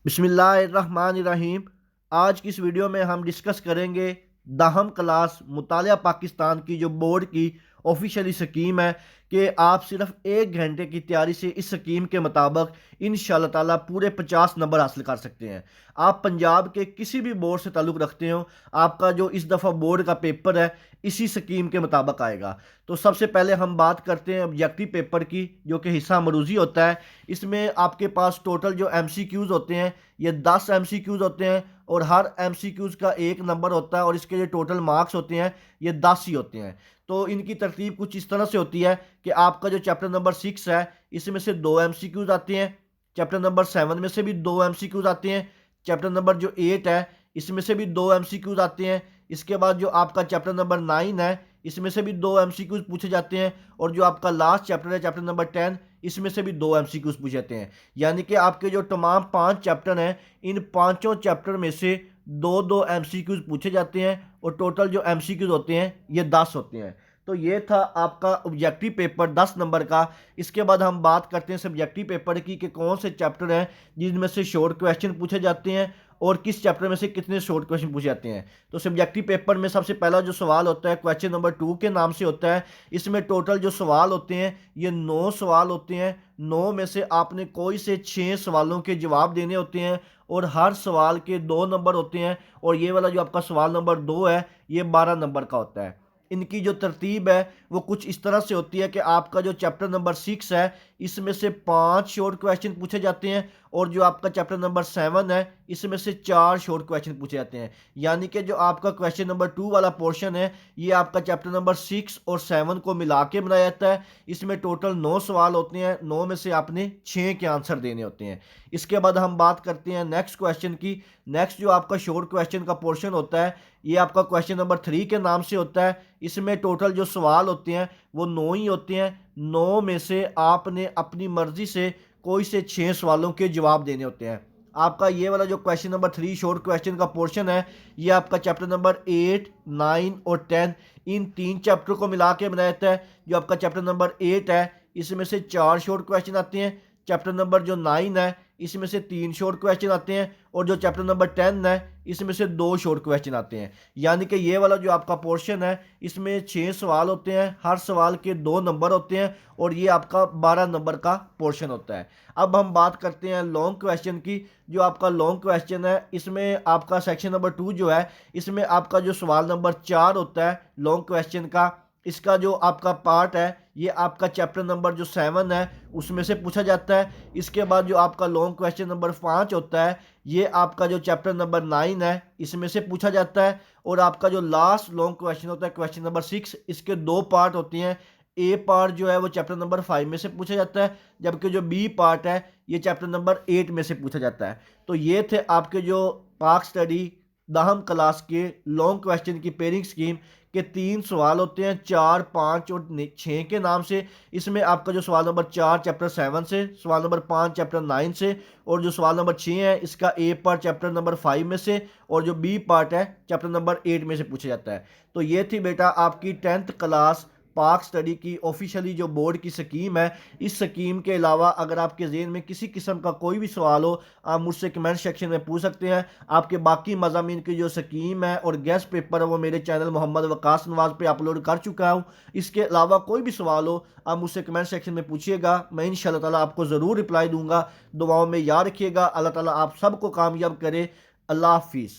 बिस्मिल्लाहिर्रहमानिर्रहीम। आज की इस वीडियो में हम डिस्कस करेंगे दहम क्लास मुतालिया पाकिस्तान की जो बोर्ड की ऑफिशियली स्कीम है कि आप सिर्फ 1 घंटे की तैयारी से इस स्कीम के मुताबिक इंशाल्लाह ताला पूरे 50 नंबर हासिल कर सकते हैं। आप पंजाब के किसी भी बोर्ड से ताल्लुक़ रखते हो, आपका जो इस दफ़ा बोर्ड का पेपर है इसी स्कीम के मुताबिक आएगा। तो सबसे पहले हम बात करते हैं ऑब्जेक्टिव पेपर की, जो कि हिस्सा मरूजी होता है। इसमें आपके पास टोटल जो MCQs होते हैं ये 10 MCQs होते हैं और हर MCQs का 1 नंबर होता है और इसके जो टोटल मार्क्स होते हैं ये 10 ही होते हैं। तो इनकी तरतीब कुछ इस तरह से होती है कि आपका जो चैप्टर नंबर 6 है इसमें से 2 MCQs आते हैं, चैप्टर नंबर 7 में से भी 2 MCQs आते हैं, चैप्टर नंबर जो 8 है इसमें से भी 2 MCQs आते हैं। इसके बाद जो आपका चैप्टर नंबर 9 है इसमें से भी 2 MCQs पूछे जाते हैं और जो आपका लास्ट चैप्टर है चैप्टर नंबर 10 इसमें से भी 2 MCQs पूछे जाते हैं। यानी कि आपके जो तमाम 5 चैप्टर हैं इन पांचों चैप्टर में से 2-2 MCQs पूछे जाते हैं और टोटल जो MCQs होते हैं ये 10 होते हैं। तो ये था आपका ऑब्जेक्टिव पेपर 10 नंबर का। इसके बाद हम बात करते हैं सब्जेक्टिव पेपर की कि कौन से चैप्टर हैं जिनमें से शॉर्ट क्वेश्चन पूछे जाते हैं और किस चैप्टर में से कितने शॉर्ट क्वेश्चन पूछे जाते हैं। तो सब्जेक्टिव पेपर में सबसे पहला जो सवाल होता है क्वेश्चन नंबर 2 के नाम से होता है। इसमें टोटल जो सवाल होते हैं ये 9 सवाल होते हैं। 9 में से आपने कोई से 6 सवालों के जवाब देने होते हैं और हर सवाल के 2 नंबर होते हैं और ये वाला जो आपका सवाल नंबर 2 है ये 12 नंबर का होता है। इनकी जो तरतीब है वो कुछ इस तरह से होती है कि आपका जो चैप्टर नंबर 6 है इसमें से 5 शॉर्ट क्वेश्चन पूछे जाते हैं और जो आपका चैप्टर नंबर 7 है इसमें से 4 शॉर्ट क्वेश्चन पूछे जाते हैं। यानी कि जो आपका क्वेश्चन नंबर 2 वाला पोर्शन है ये आपका चैप्टर नंबर 6 और 7 को मिला के बनाया जाता है। इसमें टोटल 9 सवाल होते हैं, 9 में से आपने 6 के आंसर देने होते हैं। इसके बाद हम बात करते हैं नेक्स्ट क्वेश्चन की। नेक्स्ट जो आपका शॉर्ट क्वेश्चन का पोर्शन होता है ये आपका क्वेश्चन नंबर 3 के नाम से होता है। इसमें टोटल जो सवाल होते हैं वो 9 ही होते हैं। 9 में से आपने अपनी मर्जी से कोई से 6 सवालों के जवाब देने होते हैं। आपका ये वाला जो क्वेश्चन नंबर 3 शॉर्ट क्वेश्चन का पोर्शन है ये आपका चैप्टर नंबर 8, 9 और 10 इन 3 चैप्टर को मिला के बनाया जाता है। जो आपका चैप्टर नंबर 8 है इसमें से 4 शॉर्ट क्वेश्चन आते हैं, चैप्टर नंबर जो 9 है इसमें से 3 शॉर्ट क्वेश्चन आते हैं और जो चैप्टर नंबर 10 है इसमें से 2 शॉर्ट क्वेश्चन आते हैं। यानी कि ये वाला जो आपका पोर्शन है इसमें 6 सवाल होते हैं, हर सवाल के 2 नंबर होते हैं और ये आपका 12 नंबर का पोर्शन होता है। अब हम बात करते हैं लॉन्ग क्वेश्चन की। जो आपका लॉन्ग क्वेश्चन है इसमें आपका सेक्शन नंबर 2 जो है इसमें आपका जो सवाल नंबर 4 होता है लॉन्ग क्वेश्चन का, इसका जो आपका पार्ट है ये आपका चैप्टर नंबर जो 7 है उसमें से पूछा जाता है। इसके बाद जो आपका लॉन्ग क्वेश्चन नंबर 5 होता है ये आपका जो चैप्टर नंबर 9 है इसमें से पूछा जाता है और आपका जो लास्ट लॉन्ग क्वेश्चन होता है क्वेश्चन नंबर 6 इसके 2 पार्ट होते हैं। ए पार्ट जो है वो चैप्टर नंबर 5 में से पूछा जाता है जबकि जो बी पार्ट है ये चैप्टर नंबर 8 में से पूछा जाता है। तो ये थे आपके जो पाक स्टडी दहम क्लास के लॉन्ग क्वेश्चन की पेयरिंग स्कीम के 3 सवाल होते हैं 4, 5 और 6 के नाम से। इसमें आपका जो सवाल नंबर 4 चैप्टर 7 से, सवाल नंबर 5 चैप्टर 9 से और जो सवाल नंबर 6 है इसका ए पार्ट चैप्टर नंबर 5 में से और जो बी पार्ट है चैप्टर नंबर 8 में से पूछा जाता है। तो ये थी बेटा आपकी 10th क्लास पाक स्टडी की ऑफिशियली जो बोर्ड की स्कीम है। इस स्कीम के अलावा अगर आपके ज़हन में किसी किस्म का कोई भी सवाल हो आप मुझसे कमेंट सेक्शन में पूछ सकते हैं। आपके बाकी मज़ामीन की जो स्कीम है और गेस्ट पेपर है वो मेरे चैनल मोहम्मद वकास नवाज पे अपलोड कर चुका हूँ। इसके अलावा कोई भी सवाल हो आप मुझसे कमेंट सेक्शन में पूछिएगा, मैं इंशाल्लाह ताला आपको ज़रूर रिप्लाई दूंगा। दुआओं में याद रखिएगा। अल्लाह ताला आप सबको कामयाब करे। अल्लाह हाफिज़।